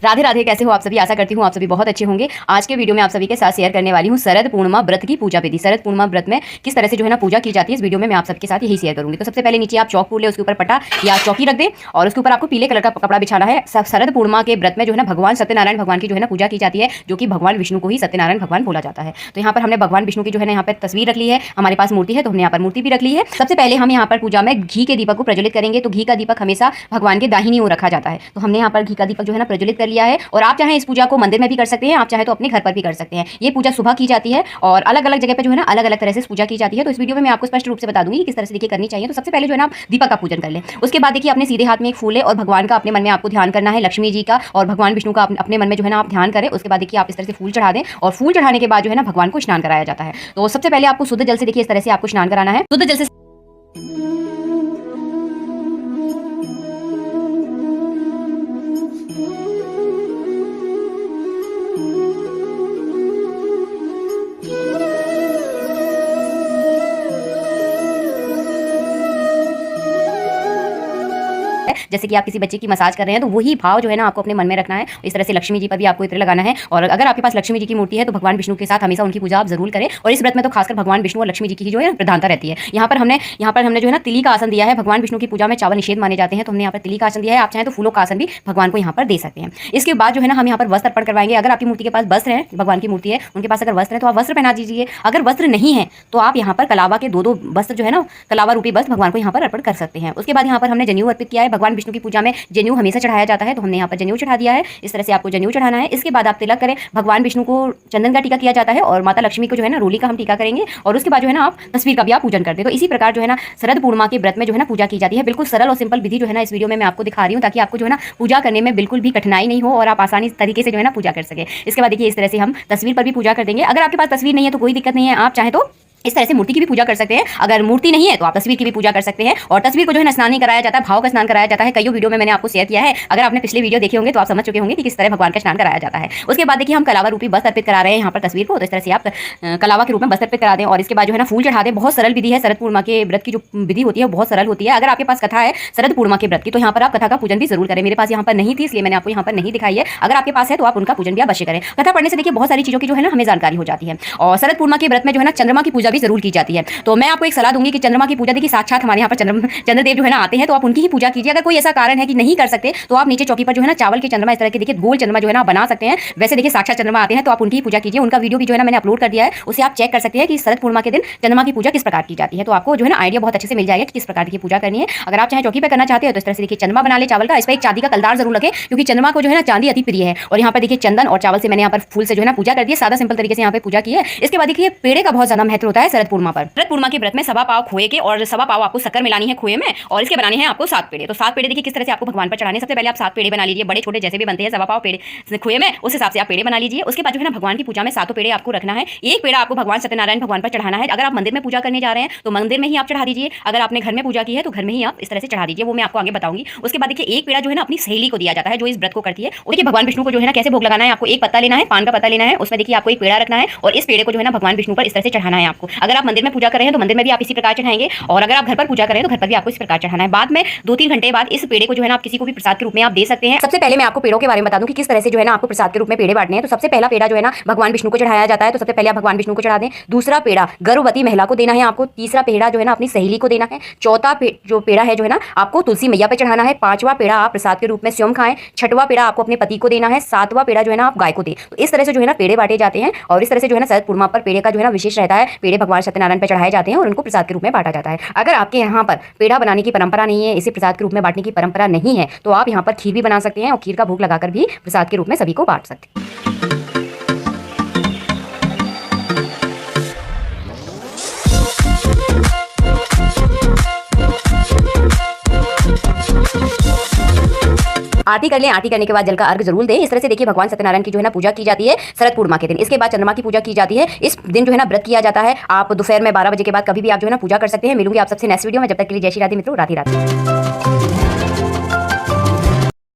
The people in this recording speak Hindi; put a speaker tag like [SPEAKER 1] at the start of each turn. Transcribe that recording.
[SPEAKER 1] राधे राधे, कैसे हो आप सभी। आशा करती हूँ आप सभी बहुत अच्छे होंगे। आज के वीडियो में आप सभी के साथ शेयर करने वाली हूँ शरद पूर्णिमा व्रत की पूजा विधि। शरद पूर्णिमा व्रत में किस तरह से जो है ना पूजा की जाती है, इस वीडियो में मैं आप सबके साथ यही शेयर करूंगी। तो सबसे पहले नीचे आप चौक फूल ले, उसके ऊपर पटा या चौकी रख दे और उसके ऊपर आपको पीले कलर का कपड़ा बिछाना है। शरद पूर्णिमा के व्रत में जो है ना भगवान सत्यनारायण भगवान की जो है ना पूजा की जाती है, जो कि भगवान विष्णु को ही सत्यनारायण भगवान बोला जाता है। तो यहाँ पर हमने भगवान विष्णु की जो है ना यहाँ पर तस्वीर रख ली है, हमारे पास मूर्ति है तो हमने यहाँ पर मूर्ति भी रख ली है। सबसे पहले हम यहाँ पर पूजा में घी के दीपक को प्रज्वलित करेंगे। तो घी का दीपक हमेशा भगवान के दाहिनी ओर रखा जाता है, तो हमने यहाँ पर घी का दीपक जो है ना प्रज्वलित कर लिया है। और आप चाहें इस पूजा को मंदिर में भी कर सकते हैं, आप चाहे तो अपने घर पर भी कर सकते हैं। ये पूजा सुबह की जाती है और अलग अलग जगह पे जो है ना अलग अलग तरह से पूजा की जाती है। तो इस वीडियो में मैं आपको स्पष्ट रूप से बता दूंगी कि किस तरह से देखिए करनी चाहिए। तो सबसे पहले जो है ना आप दीपक का पूजन कर लें। उसके बाद देखिए अपने सीधे हाथ में एक फूल है और भगवान का अपने मन में आपको ध्यान करना है, लक्ष्मी जी का और भगवान विष्णु का अपने मन में जो है ना आप ध्यान करें। उसके बाद देखिए आप इस तरह से फूल चढ़ा दें और फूल चढ़ाने के बाद जो है ना भगवान को स्नान कराया जाता है। तो सबसे पहले आपको शुद्ध जल से देखिए इस तरह से आपको स्नान कराना है। शुद्ध जल से जैसे कि आप किसी बच्चे की मसाज कर रहे हैं तो वही भाव जो है ना आपको अपने मन में रखना है। इस तरह से लक्ष्मी जी पर भी आपको इत्र लगाना है। और अगर आपके पास लक्ष्मी जी की मूर्ति है तो भगवान विष्णु के साथ हमेशा उनकी पूजा आप जरूर करें। और इस व्रत में तो खासकर भगवान विष्णु और लक्ष्मी जी की जो है प्रधानता रहती है। यहाँ पर हमने जो है ना तिली का आसन दिया है। भगवान विष्णु की पूजा में चावल निषेध माने जाते हैं, तो हमने यहाँ पर तिली का आसन दिया है। आप चाहें तो फूलों का आसन भी भगवान को यहाँ पर दे सकते हैं। इसके बाद जो है ना हम यहाँ पर वस्त्र अर्पण करवाएंगे। अगर आपकी मूर्ति के पास वस्त्र है, भगवान की मूर्ति है उनके पास अगर वस्त्र है तो आप वस्त्र पहना दीजिए। अगर वस्त्र नहीं है तो आप यहाँ पर कलावा के दो वस्त्र जो है ना कलावा रूपी वस्त्र भगवान को यहाँ पर अर्पण कर सकते हैं। उसके बाद यहाँ पर हमने जनेऊ अर्पित किया है। भगवान विष्णु की पूजा में जनेऊ हमेशा चढ़ाया जाता है, तो हमने यहाँ पर जनेऊ चढ़ा दिया है। इस तरह से आपको जनेऊ चढ़ाना है। इसके बाद आप तिलक करें। भगवान विष्णु को चंदन का टीका किया जाता है और माता लक्ष्मी को जो है ना रोली का हम टीका करेंगे। और उसके बाद जो है ना आप तस्वीर का भी आप पूजन करते हैं। तो इसी प्रकार जो है ना शरद पूर्णिमा के व्रत में जो है ना पूजा की जाती है। बिल्कुल सरल और सिंपल विधि जो है ना इस वीडियो में मैं आपको दिखा रही हूँ, ताकि आपको जो है ना पूजा करने में बिल्कुल भी कठिनाई नहीं हो और आप आसानी तरीके से जो है ना पूजा कर सके। इसके बाद देखिए इस तरह से हम तस्वीर पर भी पूजा कर देंगे। अगर आपके पास तस्वीर नहीं है तो कोई दिक्कत नहीं है, आप चाहे तो इस तरह से मूर्ति की भी पूजा कर सकते हैं। अगर मूर्ति नहीं है तो आप तस्वीर की भी पूजा कर सकते हैं। और तस्वीर को जो है ना स्नान नहीं कराया जाता है, भाव का स्नान कराया जाता है। कई वीडियो में मैंने आपको शेयर किया है। अगर आपने पिछले वीडियो देखे होंगे तो आप समझ चुके होंगे कि किस तरह भगवान का स्नान कराया जाता है। उसके बाद देखिए हम कलावा रूपी वस्त्र अर्पित करा रहे हैं यहाँ पर तस्वीर को। तो इस तरह से आप कलावा के रूप में वस्त्र अर्पित करा दें और इसके बाद जो है ना फूल चढ़ा दें। बहुत सरल विधि है। शरद पूर्णिमा के व्रत की जो विधि होती है बहुत सरल होती है। अगर आपके पास कथा है शरद पूर्णिमा के व्रत की तो यहाँ पर आप कथा का पूजन भी जरूर करें। मेरे पास यहाँ पर नहीं थी इसलिए मैंने आपको यहाँ पर नहीं दिखाई है। अगर आपके पास है तो आप उनका पूजन भी अवश्य करें। कथा पढ़ने से देखिए बहुत सारी चीजों की जो है ना हमें जानकारी हो जाती है। और शरद पूर्णिमा के व्रत में जो है ना चंद्रमा की पूजा भी जरूर की जाती है। तो मैं आपको एक सलाह दूंगी कि चंद्रमा की पूजा देखिए साक्षात हमारे यहाँ पर चंद्रदेव जो है ना आते हैं, तो आप उनकी ही पूजा कीजिए। अगर कोई ऐसा कारण है कि नहीं कर सकते तो आप नीचे चौकी पर जो है ना चावल के चंद्रमा इस तरह के देखिए गोल चंद्रमा जो है ना बना सकते हैं। वैसे देखिए साक्षात चंद्रमा आते हैं तो आप उनकी ही पूजा कीजिए। उनका वीडियो भी जो है ना मैंने अपलोड कर दिया है, उसे आप चेक कर सकते हैं कि शरद पूर्णिमा के दिन चंद्रमा की पूजा किस प्रकार की जाती है। तो आपको जो है ना आइडिया बहुत अच्छे से मिल जाएगा कि किस प्रकार की पूजा करनी है। अगर आप चाहे चौकी पर करना चाहते हो तो इस तरह से देखिए चंद्रमा बना ले चावल का। इस पर एक चांदी का कलदार जरूर लगे, क्योंकि चंद्रमा को जो है ना चांदी अति प्रिय है। और यहाँ पर देखिए चंदन और चावल से मैंने यहाँ पर फूल से जो है ना पूजा कर दी है। सादा सिंपल तरीके से यहाँ पे पूजा की है। इसके बाद देखिए पेड़े का बहुत ज्यादा महत्व होता है शरद पूर्णिमा पर। शरद पूर्णिमा के व्रत में सवा पाव खोए के और सवा पाव आपको शक्कर मिलानी है खोए में, और इसके बनाने हैं आपको 7 पेड़े। तो 7 पेड़े देखिए किस तरह से आपको भगवान पर चढ़ाने। सबसे पहले आप 7 पेड़े बना लीजिए, बड़े छोटे जैसे भी बनते हैं सवा पाव पेड़े खोए में, उस हिसाब से आप पेड़े बना लीजिए। उसके बाद जो है ना भगवान की पूजा में 7 पेड़े आपको रखना है। एक पेड़ा आपको भगवान सत्यनारायण भगवान पर चढ़ाना है। अगर आप मंदिर में पूजा करने जा रहे हैं तो मंदिर में ही आप चढ़ा दीजिए। अगर आपने घर में पूजा की है तो घर में ही आप इस तरह से चढ़ा दीजिए, वो मैं आपको आगे बताऊंगी। उसके बाद देखिए एक पेड़ा जो है ना अपनी सहेली को दिया जाता है जो इस व्रत को करती है। देखिए भगवान विष्णु को जो है ना कैसे भोग लगाना है, आपको एक पत्ता लेना है, पान का पत्ता लेना है, उसमें देखिए आपको एक पेड़ा रखना है और इस पेड़े को जो है ना भगवान विष्णु पर इस तरह से चढ़ाना है आपको। अगर आप मंदिर में पूजा कर रहे हैं तो मंदिर में भी आप इसी प्रकार चढ़ाएंगे, और अगर आप घर पर पूजा करें तो घर पर भी आपको इस प्रकार चढ़ाना है। बाद में 2-3 घंटे बाद इस पेड़े को जो है ना आप किसी को भी प्रसाद के रूप में आप दे सकते हैं। सबसे पहले मैं आपको पेड़ों के बारे में बता दूं कि किस तरह से जो है ना आपको प्रसाद के रूप में पेड़े बांटने हैं। तो सबसे पहला पेड़ा जो है ना भगवान विष्णु को चढ़ाया जाता है, तो सबसे पहले आप भगवान विष्णु को चढ़ा दें। दूसरा पेड़ा गर्भवती महिला को देना है आपको। तीसरा पेड़ा जो है ना अपनी सहेली को देना है। चौथा जो पेड़ा है जो है ना आपको तुलसी मैया पे चढ़ाना है। 5वां पेड़ा आप प्रसाद के रूप में स्वयं खाएं। 6वां पेड़ा आपको अपने पति को देना है। 7वां पेड़ा जो है ना आप गाय को दें। तो इस तरह से जो है ना पेड़े बांटे जाते हैं और इस तरह से जो है ना शरद पूर्णिमा पर पेड़े का जो है ना विशेष रहता है। पेड़े भगवान सत्यनारायण पर चढ़ाए जाते हैं और उनको प्रसाद के रूप में बांटा जाता है। अगर आपके यहाँ पर पेड़ा बनाने की परंपरा नहीं है, इसे प्रसाद के रूप में बांटने की परंपरा नहीं है, तो आप यहाँ पर खीर भी बना सकते हैं और खीर का भोग लगाकर भी प्रसाद के रूप में सभी को बांट सकते हैं। आरती कर लें। आरती करने के बाद जल का अर्घ जरूर दें। इस तरह से देखिए भगवान सत्यनारायण की जो है ना पूजा की जाती है शरद पूर्णिमा के दिन। इसके बाद चंद्रमा की पूजा की जाती है। इस दिन जो है ना व्रत किया जाता है। आप दोपहर में 12 बजे के बाद कभी भी आप जो है ना पूजा कर सकते हैं। मिलूंगी आप सबसे नेक्स्ट वीडियो में। जब तक के लिए जय श्री राधे मित्रों, राधे राधे।